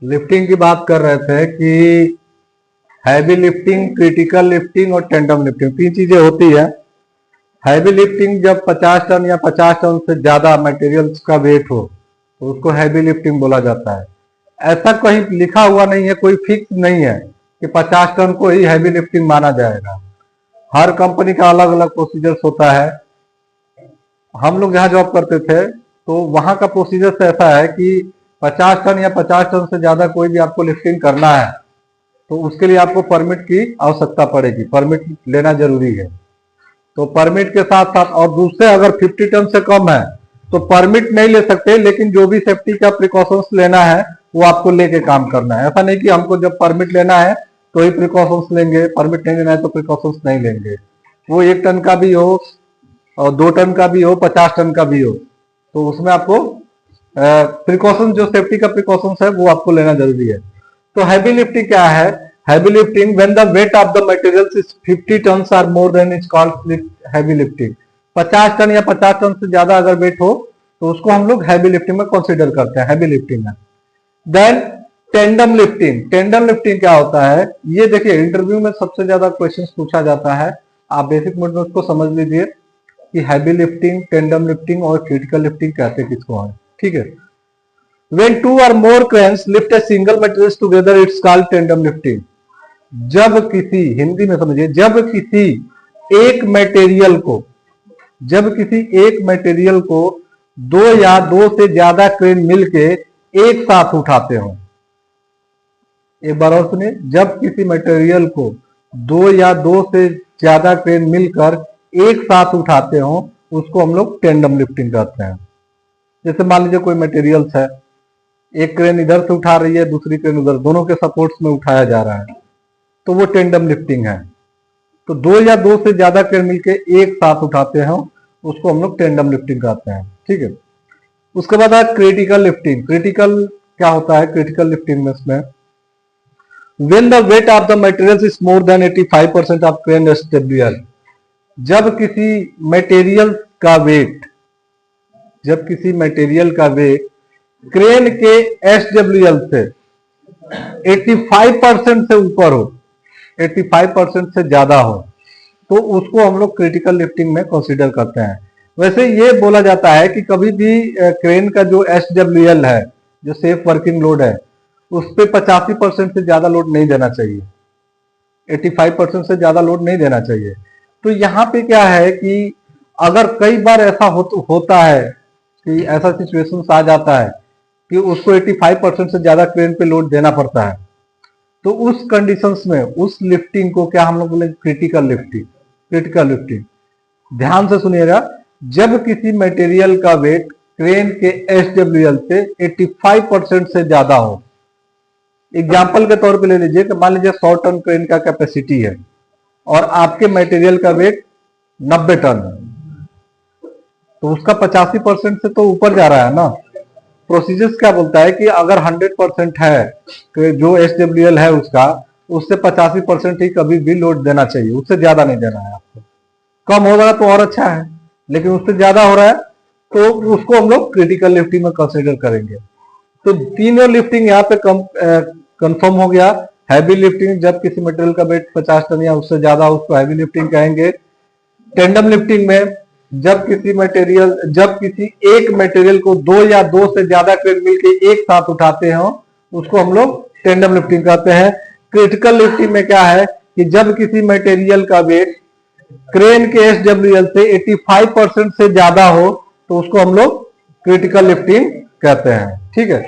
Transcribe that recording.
Lifting की बात कर रहे थे कि हैवी लिफ्टिंग, क्रिटिकल लिफ्टिंग और टेंडम लिफ्टिंग तीन चीजें होती है। हैवी लिफ्टिंग जब 50 टन या 50 टन से ज्यादा मटेरियल्स का वेट हो तो उसको हैवी लिफ्टिंग बोला जाता है। ऐसा कहीं लिखा हुआ नहीं है, कोई फिक्स नहीं है कि 50 टन को ही हैवी लिफ्टिंग माना जाएगा। हर कंपनी का अलग अलग प्रोसीजर्स होता है। हम लोग जहाँ जॉब करते थे तो वहां का प्रोसीजर ऐसा है कि 50 टन या 50 टन से ज्यादा कोई भी आपको लिफ्टिंग करना है तो उसके लिए आपको परमिट की आवश्यकता पड़ेगी, परमिट लेना जरूरी है। तो परमिट के साथ साथ और दूसरे अगर 50 टन से कम है तो परमिट नहीं ले सकते, लेकिन जो भी सेफ्टी का प्रिकॉशंस लेना है वो आपको लेके काम करना है। ऐसा नहीं कि हमको जब परमिट लेना है तो ही प्रिकॉशंस लेंगे, परमिट नहीं लेना है तो प्रिकॉशंस नहीं लेंगे। वो 1 टन का भी हो और 2 टन का भी हो, 50 टन का भी हो, तो उसमें आपको प्रिकॉशन, जो सेफ्टी का प्रिकॉशंस है वो आपको लेना जरूरी है। तो हैवी लिफ्टिंग क्या है? Heavy lifting when the weight of the materials is 50 tons or more than is called heavy lifting. 50 ton या 50 टन से ज्यादा अगर वेट हो तो उसको हम लोग हैवी लिफ्टिंग में कंसीडर करते हैं, हैवी लिफ्टिंग में। Then tandem lifting. Tandem lifting क्या होता है? ये देखिए इंटरव्यू में सबसे ज्यादा क्वेश्चंस पूछा जाता है, आप बेसिक मोड में उसको समझ लीजिए कि हैवी लिफ्टिंग, टेंडम लिफ्टिंग और क्रिटिकल लिफ्टिंग कहते किसको है। ठीक है। When two or more cranes lift a single material together, it's called tandem lifting. जब किसी, हिंदी में समझिए, जब किसी एक मटेरियल को दो या दो से ज्यादा क्रेन मिलके एक साथ उठाते हो। एक बार और सुनिए, जब किसी मटेरियल को दो या दो से ज्यादा क्रेन मिलकर एक साथ उठाते हो उसको हम लोग टेंडम लिफ्टिंग कहते हैं। जैसे मान लीजिए कोई मटेरियल्स है, एक क्रेन इधर से उठा रही है, दूसरी क्रेन उधर, दोनों के सपोर्ट्स में उठाया जा रहा है, तो वो टेंडम लिफ्टिंग है। तो दो या दो से ज्यादा क्रेन मिलके एक साथ उठाते हैं उसको हम लोग टेंडम लिफ्टिंग कहते हैं। ठीक है। उसके बाद है क्रिटिकल लिफ्टिंग। क्रिटिकल क्या होता है? क्रिटिकल लिफ्टिंग में इसमें when the weight of the materials is more than 85% of crane SWL. जब किसी मटेरियल का वेट क्रेन के एसडब्ल्यूएल से 85% से ऊपर हो, 85% से ज्यादा हो, तो उसको हम लोग क्रिटिकल लिफ्टिंग में कंसीडर करते हैं। वैसे ये बोला जाता है कि कभी भी क्रेन का जो एसडब्ल्यूएल है, जो सेफ वर्किंग लोड है, उस पर 85% से ज्यादा लोड नहीं देना चाहिए, 85% से ज्यादा लोड नहीं देना चाहिए। तो यहाँ पे क्या है कि अगर कई बार ऐसा होता है कि ऐसा सिचुएशन आ जाता है कि उसको 85% से ज्यादा क्रेन पे लोड देना पड़ता है, तो उस कंडीशंस में उस लिफ्टिंग को क्या हम लोग बोलेंगे? Critical lifting. क्रिटिकल लिफ्टिंग, ध्यान से सुनिएगा, जब किसी मटेरियल का वेट क्रेन के एसडब्ल्यूएल से 85% से ज्यादा हो। एग्जाम्पल के तौर पे ले लीजिए कि मान लीजिए 100 टन क्रेन का कैपेसिटी है और आपके मटेरियल का वेट 90 टन है, तो उसका 85% से तो ऊपर जा रहा है ना। प्रोसीजर्स क्या बोलता है कि अगर 100% है कि जो एसडब्ल्यूएल है उसका, उससे 85% ही कभी भी लोड देना चाहिए, उससे ज्यादा नहीं देना है आपको। कम हो रहा है तो और अच्छा है, लेकिन उससे ज्यादा हो रहा है तो उसको हम लोग क्रिटिकल लिफ्टिंग में कंसीडर करेंगे। तो तीनों लिफ्टिंग यहाँ पे कंफर्म हो गया। हैवी लिफ्टिंग, जब किसी मटेरियल का वेट 50 टन या उससे ज्यादा उसको हैवी लिफ्टिंग कहेंगे। टेंडम लिफ्टिंग में जब किसी एक मटेरियल को दो या दो से ज्यादा क्रेन मिलकर एक साथ उठाते हो उसको हम लोग टेंडम लिफ्टिंग कहते हैं। क्रिटिकल लिफ्टिंग में क्या है कि जब किसी मटेरियल का वेट क्रेन के एसडब्ल्यूएल से 85% से ज्यादा हो तो उसको हम लोग क्रिटिकल लिफ्टिंग कहते हैं। ठीक है।